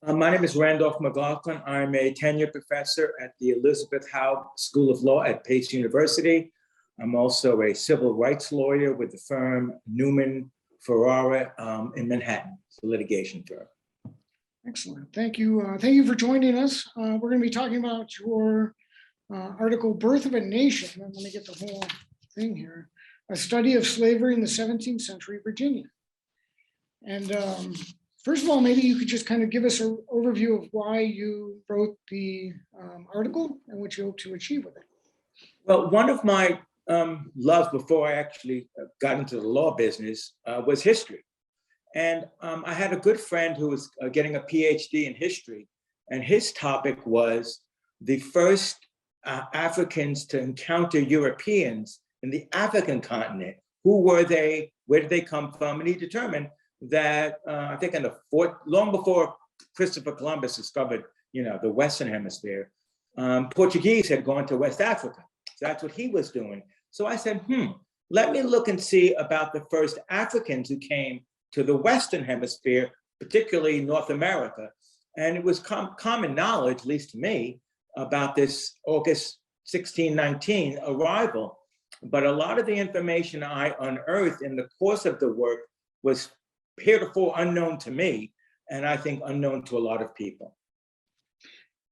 My name is Randolph McLaughlin. I'm a tenured professor at the Elizabeth Howe School of Law at Pace University. I'm also a civil rights lawyer with the firm Newman Ferrara in Manhattan. It's a litigation firm. Excellent. Thank you. Thank you for joining us. We're going to be talking about your article, Birth of a Nation. And let me get the whole thing here. A study of slavery in the 17th century Virginia. And first of all, maybe you could just kind of give us an overview of why you wrote the article and what you hope to achieve with it. Well, one of my loves before I actually got into the law business was history. And I had a good friend who was getting a PhD in history, and his topic was the first Africans to encounter Europeans in the African continent. Who were they? Where did they come from? And he determined that I think in the long before Christopher Columbus discovered, the Western Hemisphere, Portuguese had gone to West Africa. So that's what he was doing. So I said, let me look and see about the first Africans who came to the Western Hemisphere, particularly North America. And it was common knowledge, at least to me, about this August 1619 arrival. But a lot of the information I unearthed in the course of the work was heretofore unknown to me, and I think unknown to a lot of people.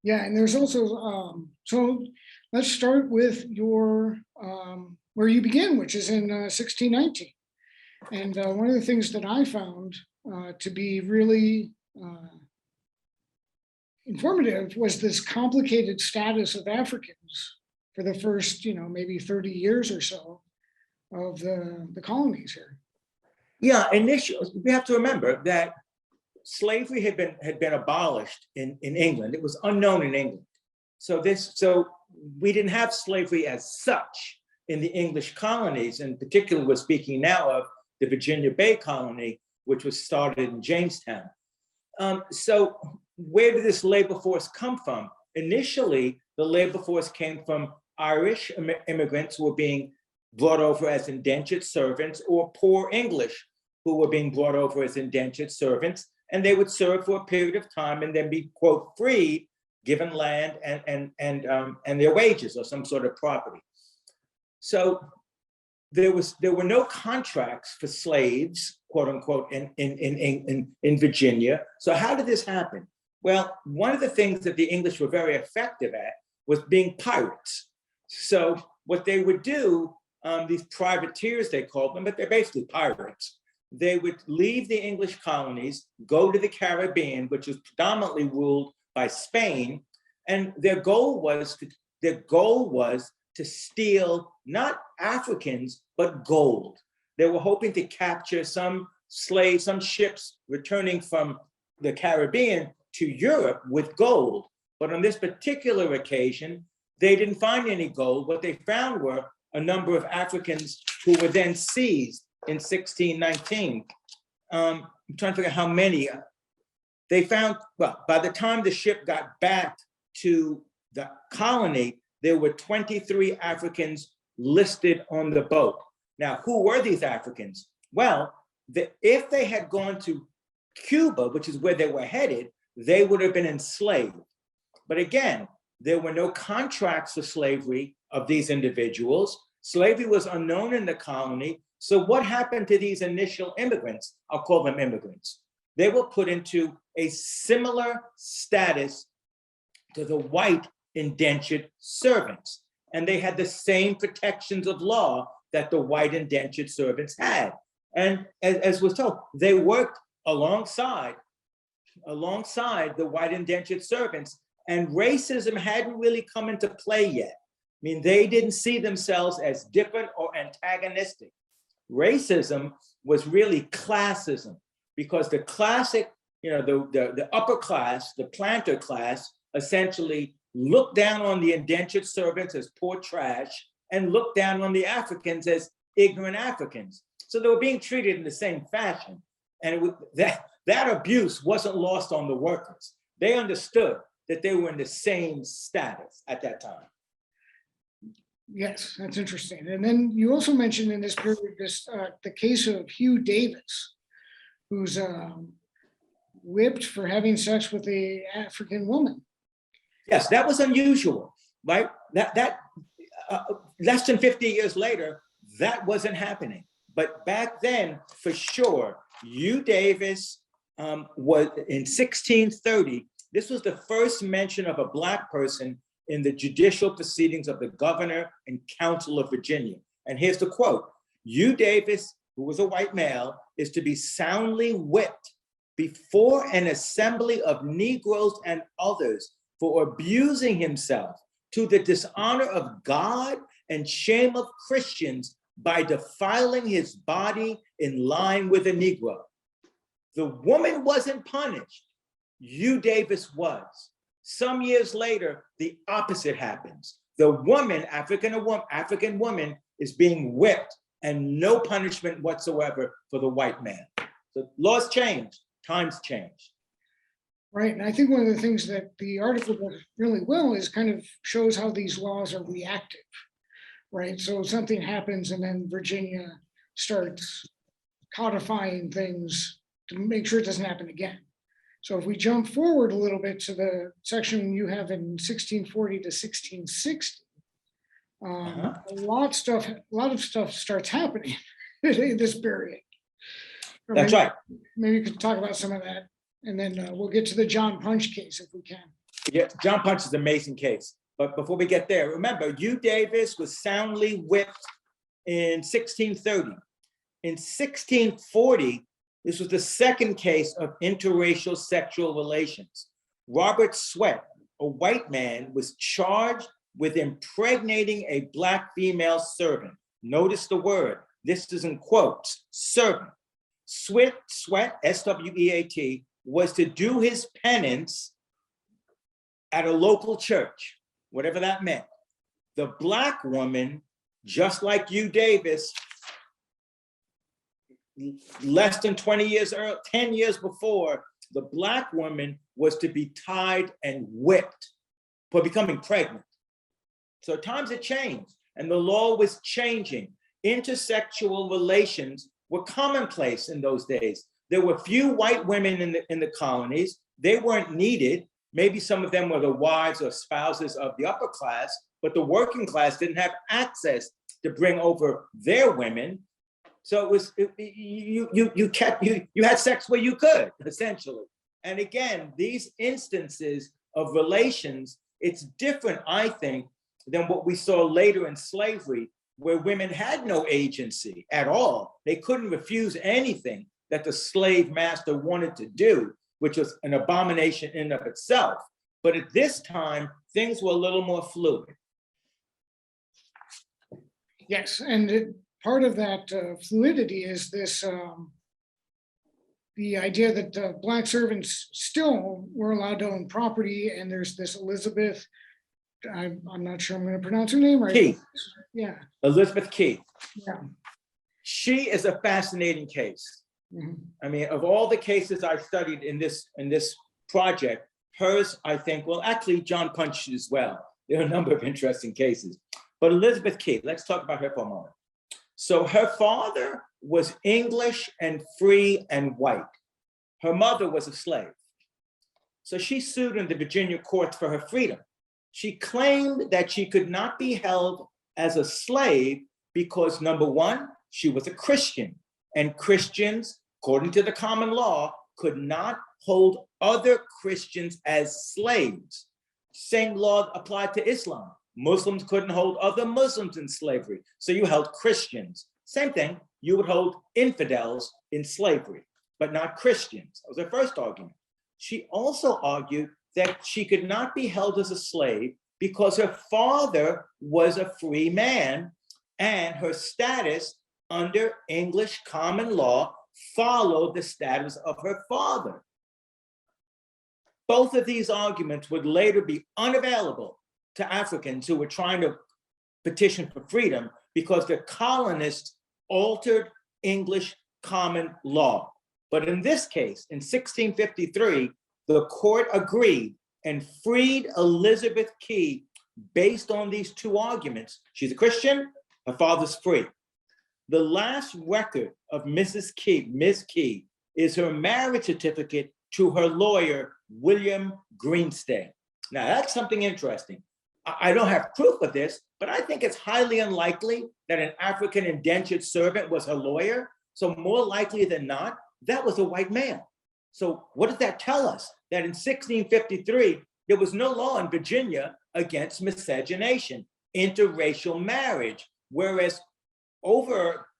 Yeah, and there's also, so let's start with your, where you begin, which is in 1619. And one of the things that I found to be really informative was this complicated status of Africans for the first, maybe 30 years or so of the colonies here. Yeah, initially, we have to remember that slavery had been abolished in England. It was unknown in England. So we didn't have slavery as such in the English colonies. In particular, we're speaking now of the Virginia Bay Colony, which was started in Jamestown. So where did this labor force come from? Initially, the labor force came from Irish immigrants who were being brought over as indentured servants, or poor English who were being brought over as indentured servants, and they would serve for a period of time and then be, quote, freed, given land and their wages or some sort of property. So there were no contracts for slaves, quote unquote, in Virginia. So how did this happen? Well, one of the things that the English were very effective at was being pirates. So what they would do, these privateers, they called them, but they're basically pirates. They would leave the English colonies, go to the Caribbean, which was predominantly ruled by Spain, and their goal was to steal not Africans, but gold. They were hoping to capture some slaves, some ships returning from the Caribbean to Europe with gold. But on this particular occasion, they didn't find any gold. What they found were a number of Africans who were then seized in 1619. I'm trying to figure out how many. They found, well, by the time the ship got back to the colony, there were 23 Africans listed on the boat. Now, who were these Africans? Well, if they had gone to Cuba, which is where they were headed, they would have been enslaved. But again, there were no contracts for slavery of these individuals. Slavery was unknown in the colony. So what happened to these initial immigrants? I'll call them immigrants. They were put into a similar status to the white indentured servants. And they had the same protections of law that the white indentured servants had. And as was told, they worked alongside the white indentured servants, and racism hadn't really come into play yet. I mean, they didn't see themselves as different or antagonistic. Racism was really classism, because the classic, the upper class, the planter class, essentially looked down on the indentured servants as poor trash and looked down on the Africans as ignorant Africans. So they were being treated in the same fashion. And that abuse wasn't lost on the workers. They understood that they were in the same status at that time. Yes, that's interesting. And then you also mentioned in this period the case of Hugh Davis, who's whipped for having sex with a African woman. Yes, that was unusual, right? Less than 50 years later, that wasn't happening. But back then, for sure, Hugh Davis was in 1630. This was the first mention of a Black person in the judicial proceedings of the governor and council of Virginia. And here's the quote: Hugh Davis, who was a white male, is to be soundly whipped before an assembly of Negroes and others for abusing himself to the dishonor of God and shame of Christians by defiling his body in line with a Negro. The woman wasn't punished. Hugh Davis was. Some years later, the opposite happens. The woman, African woman, is being whipped and no punishment whatsoever for the white man. So laws change, times change. Right, and I think one of the things that the article does really well is kind of shows how these laws are reactive, right? So something happens and then Virginia starts codifying things to make sure it doesn't happen again. So if we jump forward a little bit to the section you have in 1640 to 1660, a lot of stuff starts happening in this period. That's right. Maybe you could talk about some of that, and then we'll get to the John Punch case if we can. Yeah, John Punch is an amazing case. But before we get there, remember, Hugh Davis was soundly whipped in 1630. In 1640, this was the second case of interracial sexual relations. Robert Sweat, a white man, was charged with impregnating a Black female servant. Notice the word, this is in quotes, servant. Sweat, S-W-E-A-T, was to do his penance at a local church, whatever that meant. The Black woman, just like Hugh Davis, less than 20 years early, 10 years before, the Black woman was to be tied and whipped for becoming pregnant. So times had changed and the law was changing. Intersexual relations were commonplace in those days. There were few white women in the colonies. They weren't needed. Maybe some of them were the wives or spouses of the upper class, but the working class didn't have access to bring over their women. So it was you had sex where you could, essentially. And again, these instances of relations, it's different, I think, than what we saw later in slavery, where women had no agency at all. They couldn't refuse anything that the slave master wanted to do, which was an abomination in and of itself. But at this time, things were a little more fluid. Yes, and part of that fluidity is this, the idea that Black servants still were allowed to own property, and there's this Elizabeth, I'm not sure I'm going to pronounce her name right. Key. Yeah. Elizabeth Key. Yeah. She is a fascinating case. Mm-hmm. I mean, of all the cases I studied in this project, hers, I think, well, actually John Punch as well. There are a number of interesting cases. But Elizabeth Key, let's talk about her for a moment. So her father was English and free and white. Her mother was a slave. So she sued in the Virginia courts for her freedom. She claimed that she could not be held as a slave because, number one, she was a Christian, and Christians, according to the common law, could not hold other Christians as slaves. Same law applied to Islam. Muslims couldn't hold other Muslims in slavery, so you held Christians. Same thing, you would hold infidels in slavery, but not Christians. That was her first argument. She also argued that she could not be held as a slave because her father was a free man and her status under English common law followed the status of her father. Both of these arguments would later be unavailable to Africans who were trying to petition for freedom because the colonists altered English common law. But in this case, in 1653, the court agreed and freed Elizabeth Key based on these two arguments. She's a Christian, her father's free. The last record of Ms. Key is her marriage certificate to her lawyer, William Greenstay. Now, that's something interesting. I don't have proof of this, but I think it's highly unlikely that an African indentured servant was her lawyer. So more likely than not, that was a white man. So what does that tell us? That in 1653, there was no law in Virginia against miscegenation, interracial marriage, whereas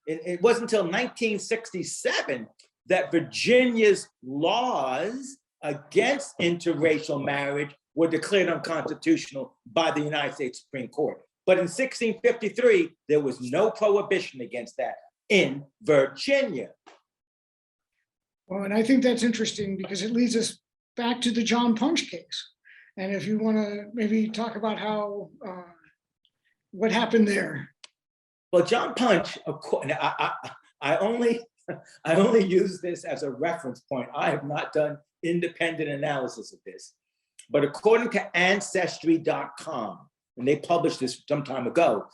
it wasn't until 1967 that Virginia's laws against interracial marriage were declared unconstitutional by the United States Supreme Court. But in 1653, there was no prohibition against that in Virginia. Well, and I think that's interesting because it leads us back to the John Punch case. And if you want to maybe talk about how, what happened there. Well, John Punch, I only use this as a reference point. I have not done independent analysis of this. But according to Ancestry.com, and they published this some time ago,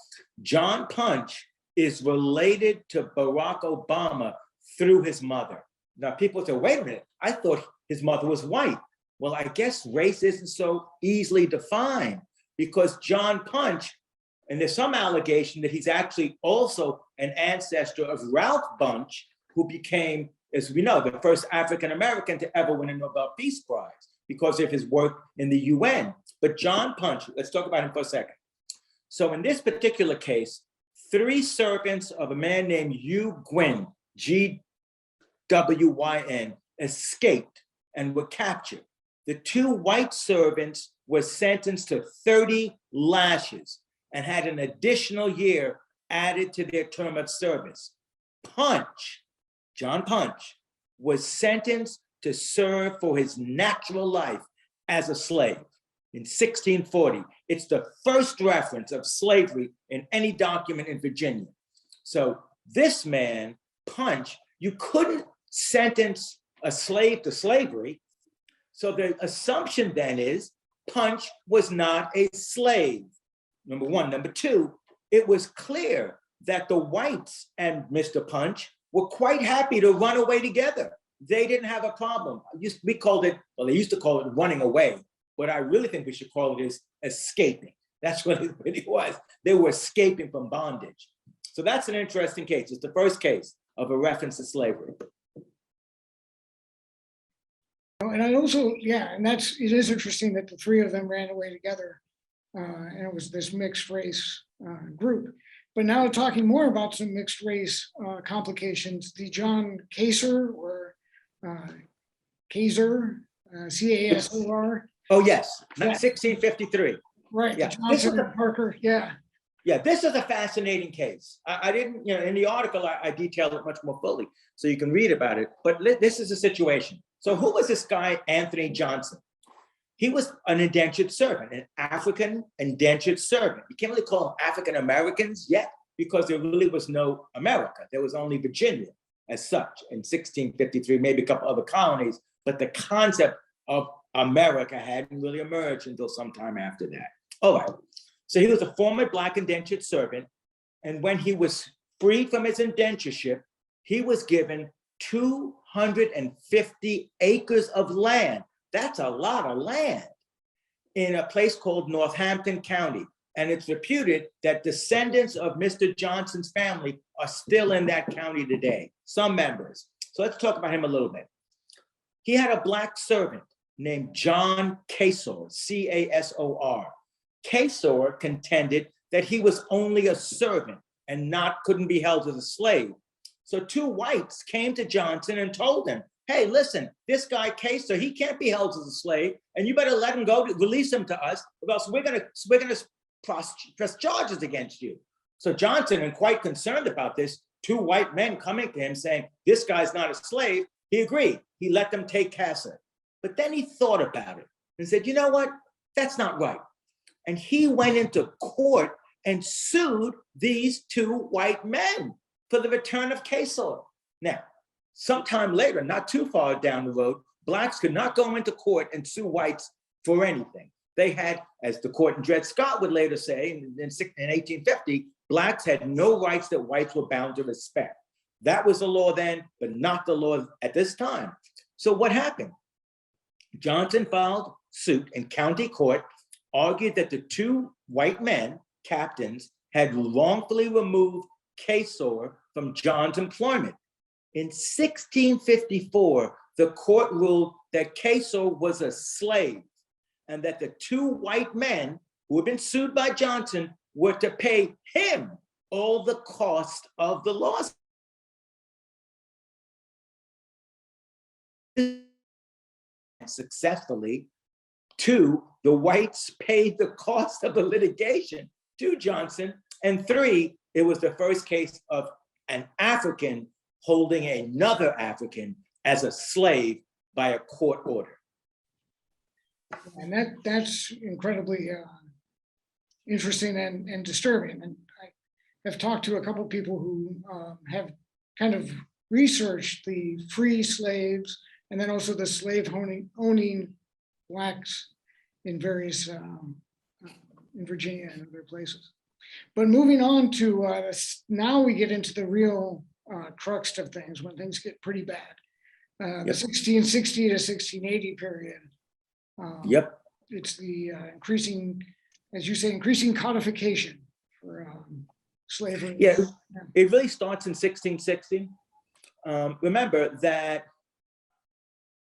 John Punch is related to Barack Obama through his mother. Now, people say, wait a minute, I thought his mother was white. Well, I guess race isn't so easily defined because John Punch, and there's some allegation that he's actually also an ancestor of Ralph Bunche, who became, as we know, the first African-American to ever win a Nobel Peace Prize because of his work in the UN. But John Punch, let's talk about him for a second. So in this particular case, 3 servants of a man named Hugh Gwyn, Gwyn, escaped and were captured. The 2 white servants were sentenced to 30 lashes and had an additional year added to their term of service. Punch, John Punch, was sentenced to serve for his natural life as a slave in 1640. It's the first reference of slavery in any document in Virginia. So this man, Punch, you couldn't sentence a slave to slavery. So the assumption then is Punch was not a slave, number one. Number two, it was clear that the whites and Mr. Punch were quite happy to run away together. They didn't have a problem. We called it, well, they used to call it running away, but I really think we should call it is escaping. That's what it really was. They were escaping from bondage. So that's an interesting case. It's the first case of a reference to slavery. And I also, yeah, and it is interesting that the 3 of them ran away together, and it was this mixed race group. But now talking more about some mixed race complications, the John Casor or Casor, C-A-S-O-R. Oh, yes, Yeah. 1653. Right, Yeah. the Johnson and Parker, yeah. Yeah, this is a fascinating case. I didn't, in the article, I detail it much more fully, so you can read about it. But this is a situation. So who was this guy, Anthony Johnson? He was an indentured servant, an African indentured servant. You can't really call them African Americans yet because there really was no America. There was only Virginia as such in 1653, maybe a couple other colonies, but the concept of America hadn't really emerged until sometime after that. All right. So he was a former Black indentured servant. And when he was freed from his indentureship, he was given 250 acres of land. That's a lot of land in a place called Northampton County. And it's reputed that descendants of Mr. Johnson's family are still in that county today, some members. So let's talk about him a little bit. He had a Black servant named John Casor, C-A-S-O-R. Casor contended that he was only a servant and couldn't be held as a slave. So 2 whites came to Johnson and told him, hey, listen, this guy Casor, he can't be held as a slave, and you better let him go, release him to us, or else we're gonna press charges against you. So Johnson, and quite concerned about this, 2 white men coming to him saying, this guy's not a slave, he agreed. He let them take Casor. But then he thought about it and said, you know what? That's not right. And he went into court and sued these 2 white men for the return of Casor. Now, sometime later, not too far down the road, Blacks could not go into court and sue whites for anything. They had, as the court in Dred Scott would later say in 1850, Blacks had no rights that whites were bound to respect. That was the law then, but not the law at this time. So what happened? Johnson filed suit in county court, argued that the two white men, captains, had wrongfully removed Kesor from John's employment. In 1654, the court ruled that Kesor was a slave and that the two white men who had been sued by Johnson were to pay him all the cost of the lawsuit. Successfully, two, the whites paid the cost of the litigation to Johnson, and three, it was the first case of an African holding another African as a slave by a court order. And that's incredibly interesting and disturbing. And I have talked to a couple of people who have kind of researched the free slaves and then also the slave owning blacks in various, in Virginia and other places. But moving on to, now we get into the real crux of things when things get pretty bad. The 1660 to 1680 period. Yep. It's the increasing, as you say, increasing codification for slavery. Yeah, it really starts in 1660. Remember that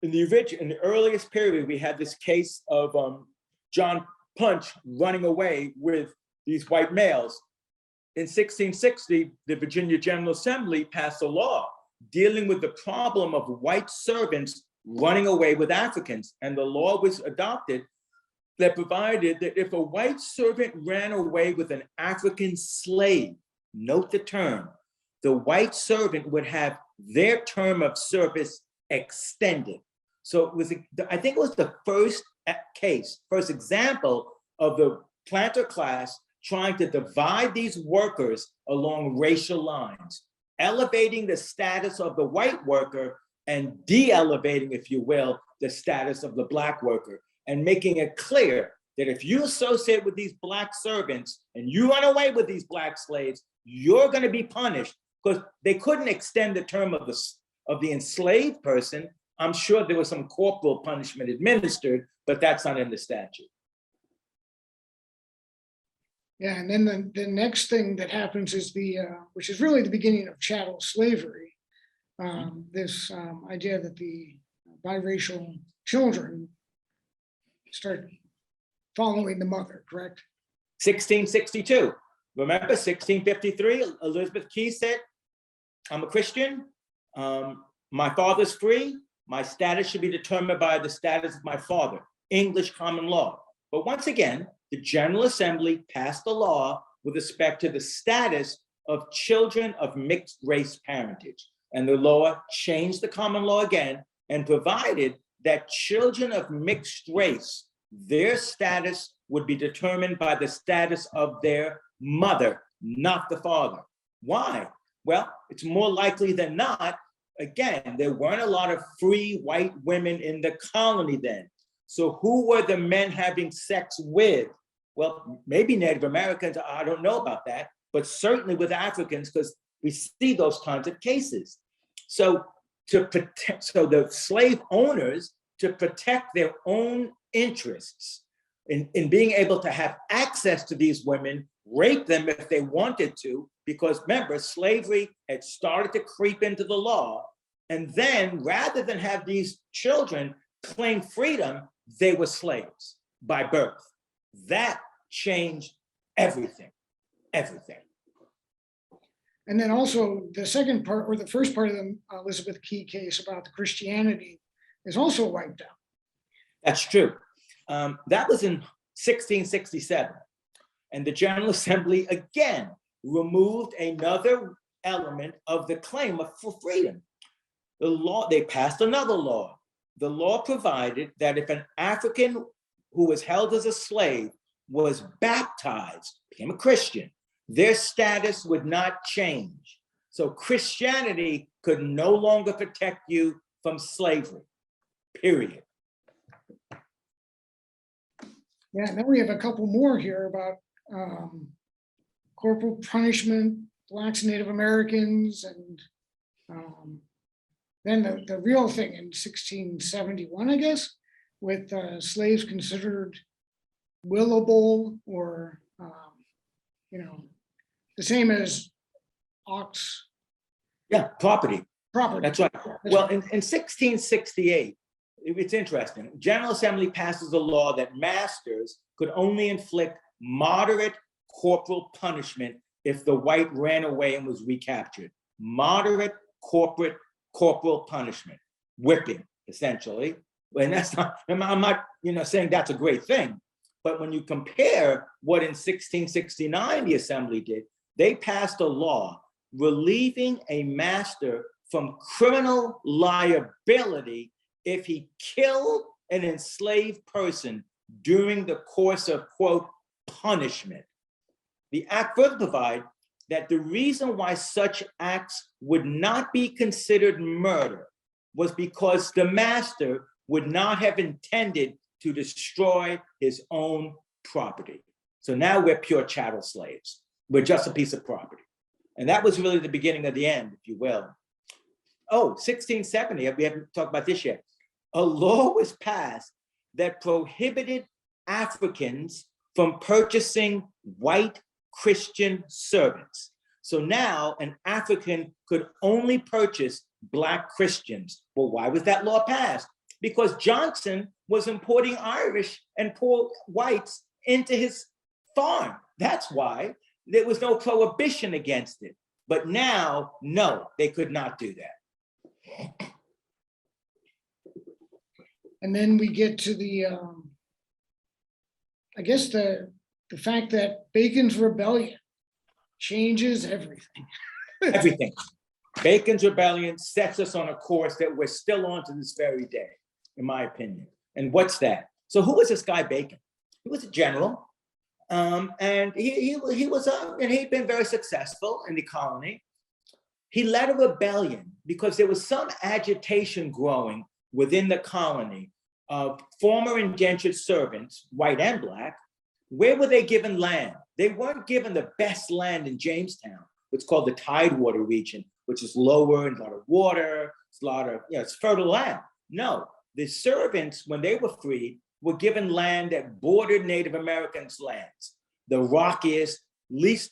in the earliest period, we had this case of John Punch running away with these white males. In 1660, the Virginia General Assembly passed a law dealing with the problem of white servants running away with Africans. And the law was adopted that provided that if a white servant ran away with an African slave, note the term, the white servant would have their term of service extended. So it was, I think it was the first example of the planter class trying to divide these workers along racial lines, elevating the status of the white worker and de-elevating, if you will, the status of the black worker, and making it clear that if you associate with these black servants and you run away with these black slaves, you're going to be punished, because they couldn't extend the term of the enslaved person. I'm sure there was some corporal punishment administered, but that's not in the statute. Yeah, and then the next thing that happens is which is really the beginning of chattel slavery. This idea that the biracial children start following the mother, correct? 1662. Remember 1653, Elizabeth Key said, I'm a Christian, my father's free, my status should be determined by the status of my father, English common law. But once again, the General Assembly passed a law with respect to the status of children of mixed race parentage. And the law changed the common law again and provided that children of mixed race, their status would be determined by the status of their mother, not the father. Why? Well, it's more likely than not, again, there weren't a lot of free white women in the colony then. So who were the men having sex with? Well, maybe Native Americans, I don't know about that, but certainly with Africans, because we see those kinds of cases. So the slave owners, to protect their own interests in being able to have access to these women, rape them if they wanted to, because remember, slavery had started to creep into the law. And then rather than have these children claim freedom, they were slaves by birth. That changed everything, everything. And then also the second part, or the first part of the Elizabeth Key case about the Christianity is also wiped out. That's true. That was in 1667. And the General Assembly again removed another element of the claim for freedom. The law, they passed another law. The law provided that if an African who was held as a slave was baptized, became a Christian, their status would not change. So Christianity could no longer protect you from slavery, period. Yeah, and then we have a couple more here about corporal punishment, Blacks, Native Americans, and then the real thing in 1671, I guess, with slaves considered willable or, the same as ox Yeah, property. property. That's right. Well, in 1668, it's interesting. General Assembly passes a law that masters could only inflict moderate corporal punishment if the white ran away and was recaptured. Moderate corporal punishment, whipping, essentially. And that's not, I'm not, saying that's a great thing. But when you compare what in 1669 the Assembly did, they passed a law relieving a master from criminal liability if he killed an enslaved person during the course of, quote, punishment. The act further provides that the reason why such acts would not be considered murder was because the master would not have intended to destroy his own property. So now we're pure chattel slaves. We're just a piece of property. And that was really the beginning of the end, if you will. Oh, 1670, we haven't talked about this yet. A law was passed that prohibited Africans from purchasing white Christian servants. So now an African could only purchase Black Christians. Well, why was that law passed? Because Johnson was importing Irish and poor whites into his farm. That's why there was no prohibition against it. But now, no, they could not do that. And then we get to the, I guess the fact that Bacon's Rebellion changes everything. Everything. Bacon's Rebellion sets us on a course that we're still on to this very day, in my opinion. And what's that? So who was this guy Bacon? He was a general, and he was and he'd been very successful in the colony. He led a rebellion because there was some agitation growing within the colony of former indentured servants, white and Black. Where were they given land? They weren't given the best land in Jamestown, what's called the Tidewater region, which is lower and a lot of water, it's a lot of, it's fertile land. No, the servants, when they were freed, were given land that bordered Native Americans' lands, the rockiest, least,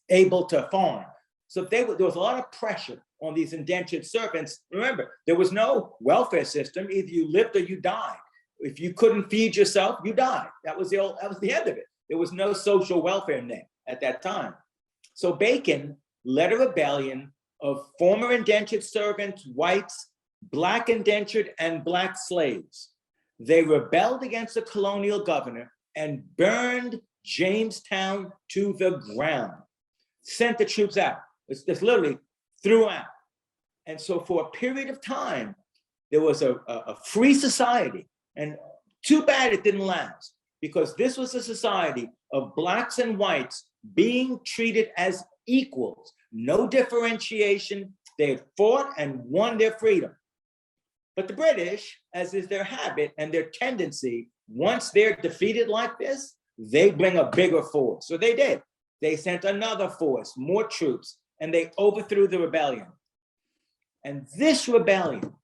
able to farm. So there was a lot of pressure on these indentured servants. Remember, there was no welfare system. Either you lived or you died. If you couldn't feed yourself, you died. That was the end of it. There was no social welfare net at that time. So Bacon led a rebellion of former indentured servants, whites, Black indentured and Black slaves. They rebelled against the colonial governor and burned Jamestown to the ground, sent the troops out. It's literally threw out. And so for a period of time, there was a free society. And too bad it didn't last, because this was a society of Blacks and whites being treated as equals, no differentiation. They had fought and won their freedom. But the British, as is their habit and their tendency, once they're defeated like this, they bring a bigger force. So they did. They sent another force, more troops, and they overthrew the rebellion. And this rebellion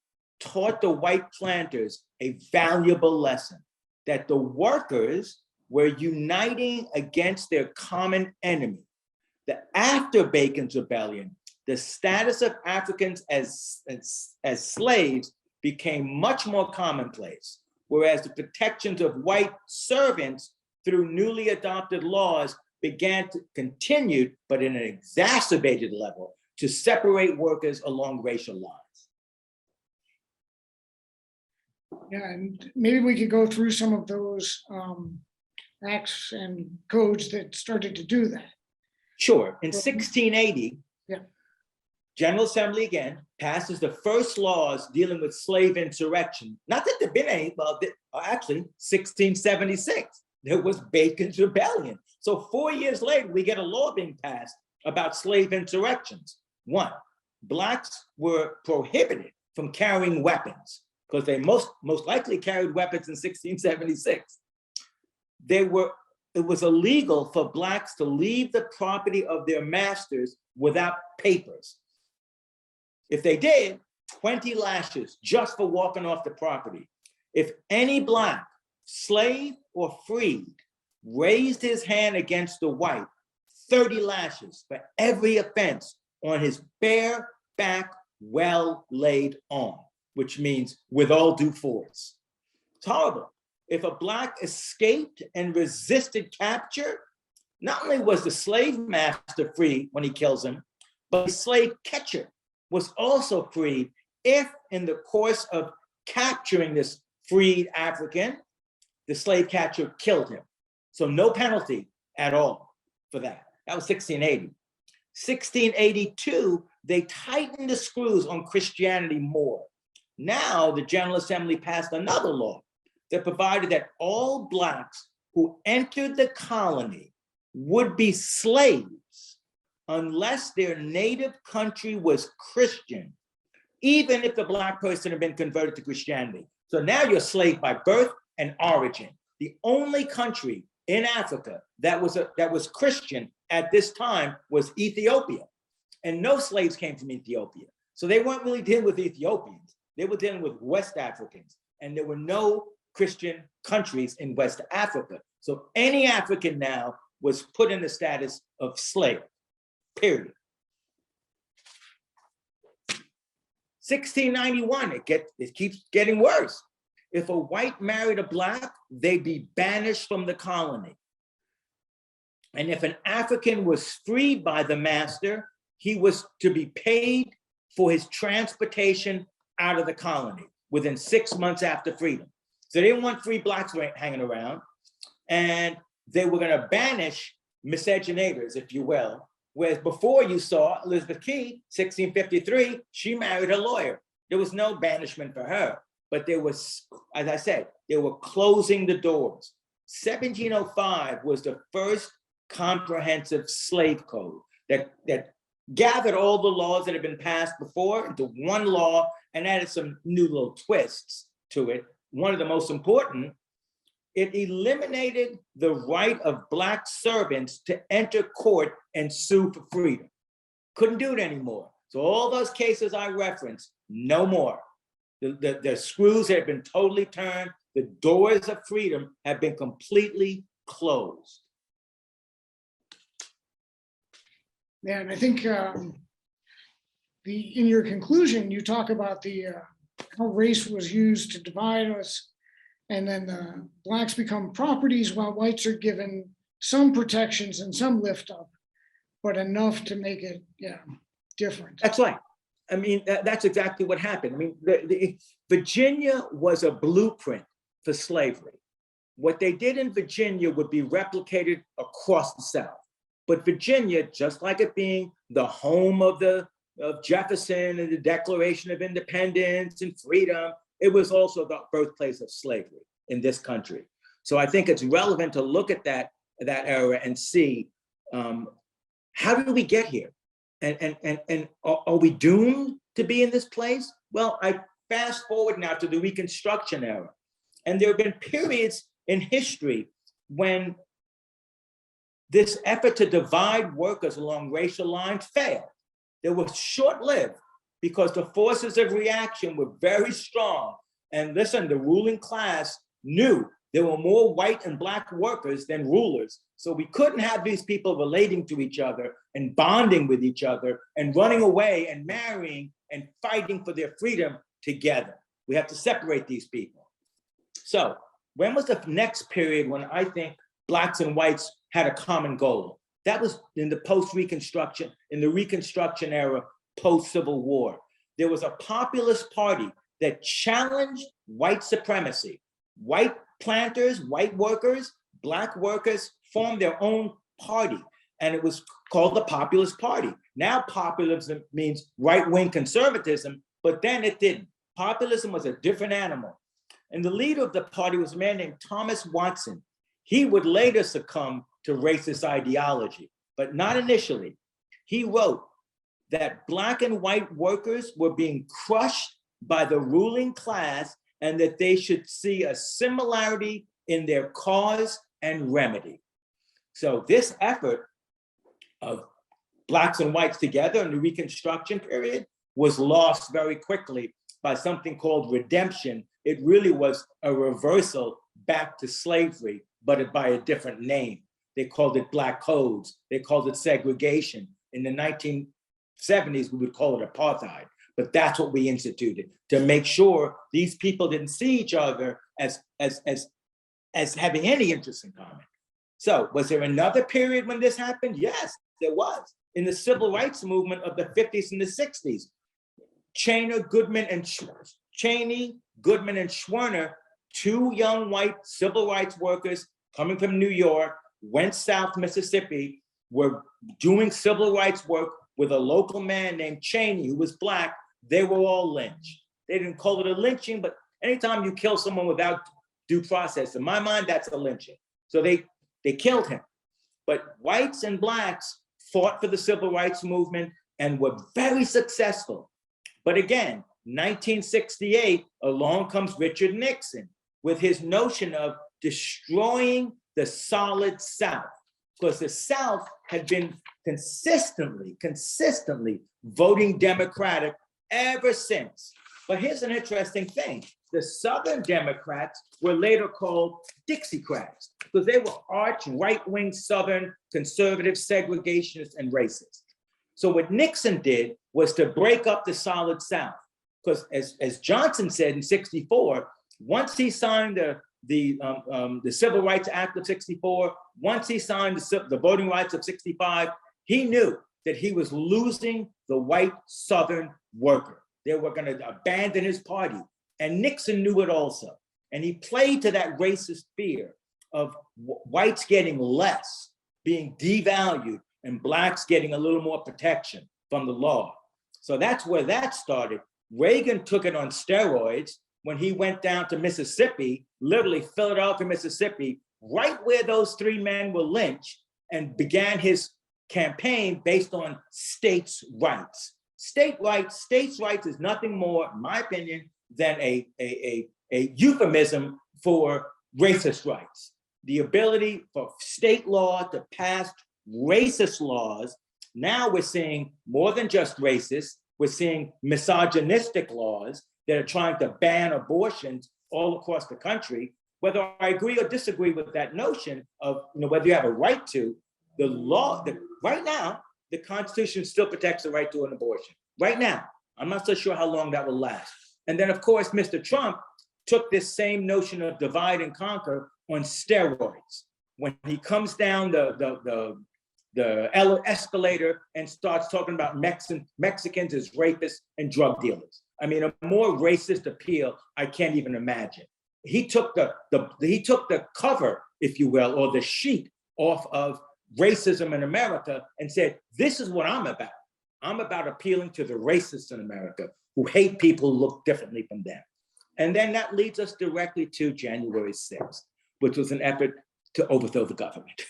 taught the white planters a valuable lesson, that the workers were uniting against their common enemy. That after Bacon's Rebellion, the status of Africans as slaves became much more commonplace, whereas the protections of white servants through newly adopted laws began to continue, but in an exacerbated level, to separate workers along racial lines. Yeah, and maybe we could go through some of those acts and codes that started to do that. Sure. In 1680, yeah. General Assembly again passes the first laws dealing with slave insurrection. Not that there'd been any, well, actually, 1676, there was Bacon's Rebellion. So 4 years later, we get a law being passed about slave insurrections. One, Blacks were prohibited from carrying weapons because they most likely carried weapons in 1676. It was illegal for Blacks to leave the property of their masters without papers. If they did, 20 lashes just for walking off the property. if any black, slave or freed, raised his hand against the white, 30 lashes for every offense on his bare back, well laid arm, which means with all due force. It's horrible. If a black escaped and resisted capture, not only was the slave master free when he kills him, but the slave catcher was also freed if in the course of capturing this freed African, the slave catcher killed him. So no penalty at all for that. That was 1680. 1682, they tightened the screws on Christianity more. Now the General Assembly passed another law that provided that all blacks who entered the colony would be slaves unless their native country was Christian, even if the black person had been converted to Christianity. So now you're a slave by birth and origin. The only country in Africa that was Christian at this time was Ethiopia. And no slaves came from Ethiopia. So they weren't really dealing with Ethiopians. They were dealing with West Africans. And there were no Christian countries in West Africa. So any African now was put in the status of slave, period. 1691, it keeps getting worse. If a white married a black, they'd be banished from the colony. And if an African was freed by the master, he was to be paid for his transportation out of the colony within 6 months after freedom. So they didn't want free blacks hanging around. And they were going to banish miscegenators, if you will. Whereas before you saw Elizabeth Key, 1653, she married a lawyer. There was no banishment for her. But there was, as I said, they were closing the doors. 1705 was the first comprehensive slave code that gathered all the laws that had been passed before into one law and added some new little twists to it. One of the most important, it eliminated the right of black servants to enter court and sue for freedom. Couldn't do it anymore. So all those cases I referenced, no more. The screws have been totally turned. The doors of freedom have been completely closed. Yeah, and I think in your conclusion, you talk about how race was used to divide us, and then the blacks become properties while whites are given some protections and some lift up, but enough to make it different. That's right. I mean, that's exactly what happened. I mean, Virginia was a blueprint for slavery. What they did in Virginia would be replicated across the South. But Virginia, just like it being the home of Jefferson and the Declaration of Independence and freedom, it was also the birthplace of slavery in this country. So I think it's relevant to look at that era and see how did we get here? And are we doomed to be in this place? Well, I fast forward now to the Reconstruction era. And there have been periods in history when this effort to divide workers along racial lines failed. They were short-lived because the forces of reaction were very strong. And listen, the ruling class knew there were more white and black workers than rulers. So we couldn't have these people relating to each other and bonding with each other and running away and marrying and fighting for their freedom together. We have to separate these people. So when was the next period when I think blacks and whites had a common goal? That was in the post-Reconstruction, in the Reconstruction era, post-Civil War. There was a populist party that challenged white supremacy. White planters, white workers, black workers formed their own party, and it was called the Populist Party. Now populism means right-wing conservatism, but then it didn't. Populism was a different animal. And the leader of the party was a man named Thomas Watson. He would later succumb to racist ideology, but not initially. He wrote that black and white workers were being crushed by the ruling class and that they should see a similarity in their cause and remedy. So this effort of blacks and whites together in the Reconstruction period was lost very quickly by something called redemption, it really was a reversal back to slavery, but by a different name. They called it black codes. They called it segregation. In the 1970s, we would call it apartheid, but that's what we instituted to make sure these people didn't see each other as having any interest in common. So was there another period when this happened? Yes, there was. In the civil rights movement of the 50s and the 60s, Cheney, Goodman, and Schwerner, two young white civil rights workers coming from New York, went south to Mississippi, were doing civil rights work with a local man named Cheney, who was Black. They were all lynched. They didn't call it a lynching, but anytime you kill someone without due process, in my mind, that's a lynching. So they killed him. But whites and Blacks fought for the civil rights movement and were very successful. But again, 1968, along comes Richard Nixon with his notion of destroying the solid South, because the South had been consistently voting Democratic ever since. But here's an interesting thing. The Southern Democrats were later called Dixiecrats because they were arch right-wing Southern conservative segregationists and racists. So what Nixon did was to break up the solid South, because as Johnson said in '64, once he signed the Civil Rights Act of '64, once he signed the Voting Rights of '65, he knew that he was losing the white Southern worker. They were going to abandon his party. And Nixon knew it also. And he played to that racist fear of whites getting less, being devalued, and Blacks getting a little more protection from the law. So that's where that started. Reagan took it on steroids when he went down to Mississippi, literally Philadelphia, Mississippi, right where those three men were lynched, and began his campaign based on states' rights. States' rights is nothing more, in my opinion, than a euphemism for racist rights. The ability for state law to pass racist laws. Now we're seeing more than just racist, we're seeing misogynistic laws that are trying to ban abortions all across the country. Whether I agree or disagree with that notion of whether you have a right to, the law, right now, the Constitution still protects the right to an abortion. Right now, I'm not so sure how long that will last. And then, of course, Mr. Trump took this same notion of divide and conquer on steroids. When he comes down the escalator and starts talking about Mexicans as rapists and drug dealers. I mean, a more racist appeal I can't even imagine. He took the cover, if you will, or the sheet off of racism in America and said, this is what I'm about. I'm about appealing to the racists in America who hate people who look differently from them. And then that leads us directly to January 6th, which was an effort to overthrow the government.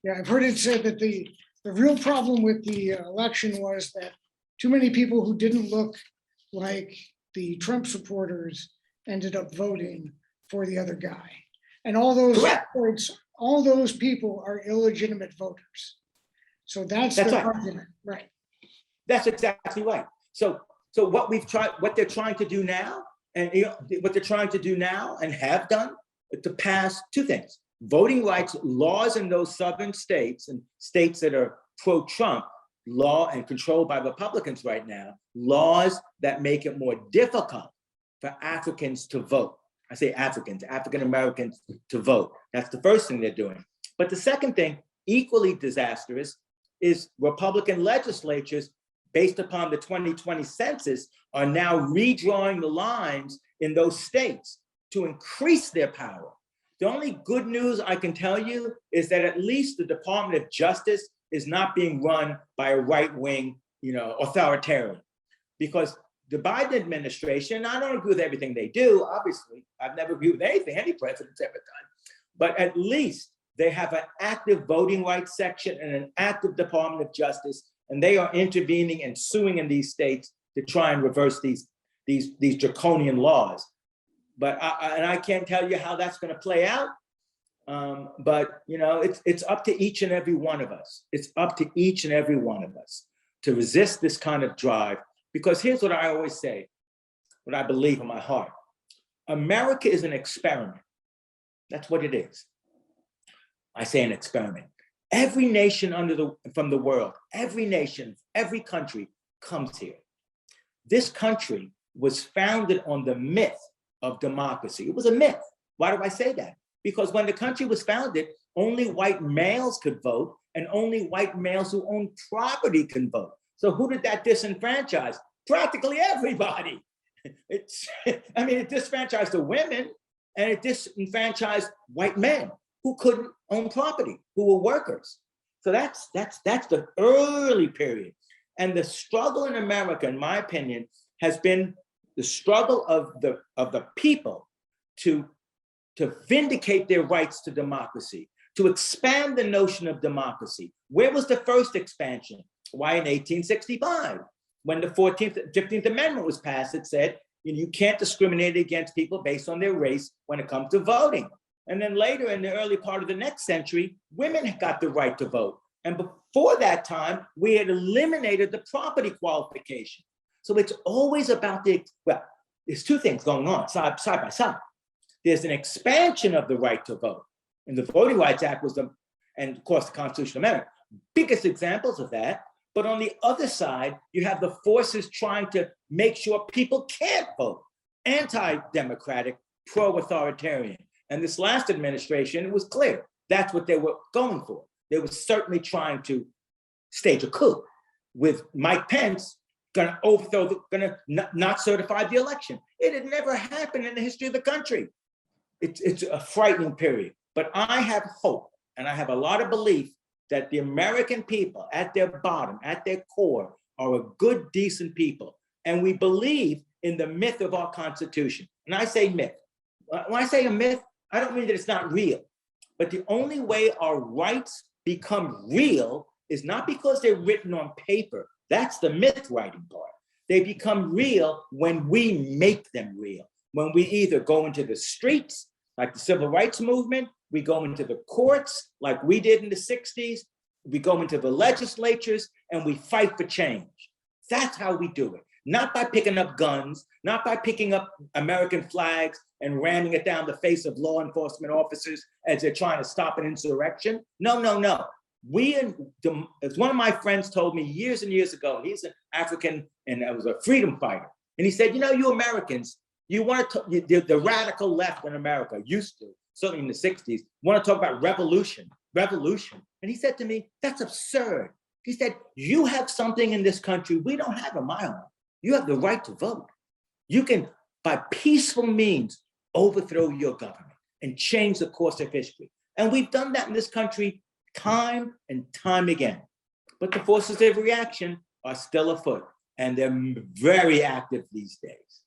Yeah, I've heard it said that the real problem with the election was that too many people who didn't look like the Trump supporters ended up voting for the other guy. And all those votes, all those people are illegitimate voters. So that's the argument, right? That's exactly right. So what they're trying to do now, and what they're trying to do now and have done, to pass two things: voting rights laws in those southern states and states that are pro-Trump, law and controlled by Republicans right now, laws that make it more difficult for Africans to vote. I say Africans, African Americans to vote. That's the first thing they're doing. But the second thing, equally disastrous, is Republican legislatures, based upon the 2020 census, are now redrawing the lines in those states to increase their power. The only good news I can tell you is that at least the Department of Justice is not being run by a right-wing, authoritarian. Because the Biden administration, and I don't agree with everything they do, obviously, I've never agreed with anything any president's ever done, but at least they have an active voting rights section and an active Department of Justice, and they are intervening and suing in these states to try and reverse these draconian laws. But I can't tell you how that's going to play out. But it's up to each and every one of us. It's up to each and every one of us to resist this kind of drive Because here's what I always say, what I believe in my heart. America is an experiment. That's what it is. I say an experiment. Every nation from the world, every nation, every country comes here. This country was founded on the myth of democracy. It was a myth. Why do I say that? Because when the country was founded, only white males could vote, and only white males who own property can vote. So who did that disenfranchise? Practically everybody. It disenfranchised the women, and it disenfranchised white men who couldn't own property, who were workers. So that's the early period. And the struggle in America, in my opinion, has been the struggle of the people to vindicate their rights to democracy, to expand the notion of democracy. Where was the first expansion? Why, in 1865, when the 15th Amendment was passed, it said, you can't discriminate against people based on their race when it comes to voting. And then later, in the early part of the next century, women got the right to vote. And before that time, we had eliminated the property qualification. So it's always about there's two things going on side by side. There's an expansion of the right to vote. And the Voting Rights Act was and of course the Constitutional Amendment, biggest examples of that. But on the other side, you have the forces trying to make sure people can't vote, anti-democratic, pro-authoritarian. And this last administration, it was clear that's what they were going for. They were certainly trying to stage a coup with Mike Pence going to overthrow, going to not certify the election. It had never happened in the history of the country. It's a frightening period. But I have hope, and I have a lot of belief that the American people at their bottom, at their core, are a good, decent people. And we believe in the myth of our Constitution. And I say myth. When I say a myth, I don't mean that it's not real. But the only way our rights become real is not because they're written on paper. That's the myth writing part. They become real when we make them real. When we either go into the streets, like the Civil Rights Movement, we go into the courts, like we did in the 60s, we go into the legislatures, and we fight for change. That's how we do it. Not by picking up guns, not by picking up American flags and ramming it down the face of law enforcement officers as they're trying to stop an insurrection. No. As one of my friends told me years and years ago, he's an African and was a freedom fighter. And he said, you Americans, you want to, the radical left in America used to, certainly in the 60s, want to talk about revolution. And he said to me, that's absurd. He said, you have something in this country we don't have in my home. You have the right to vote. You can, by peaceful means, overthrow your government and change the course of history. And we've done that in this country time and time again. But the forces of reaction are still afoot, and they're very active these days.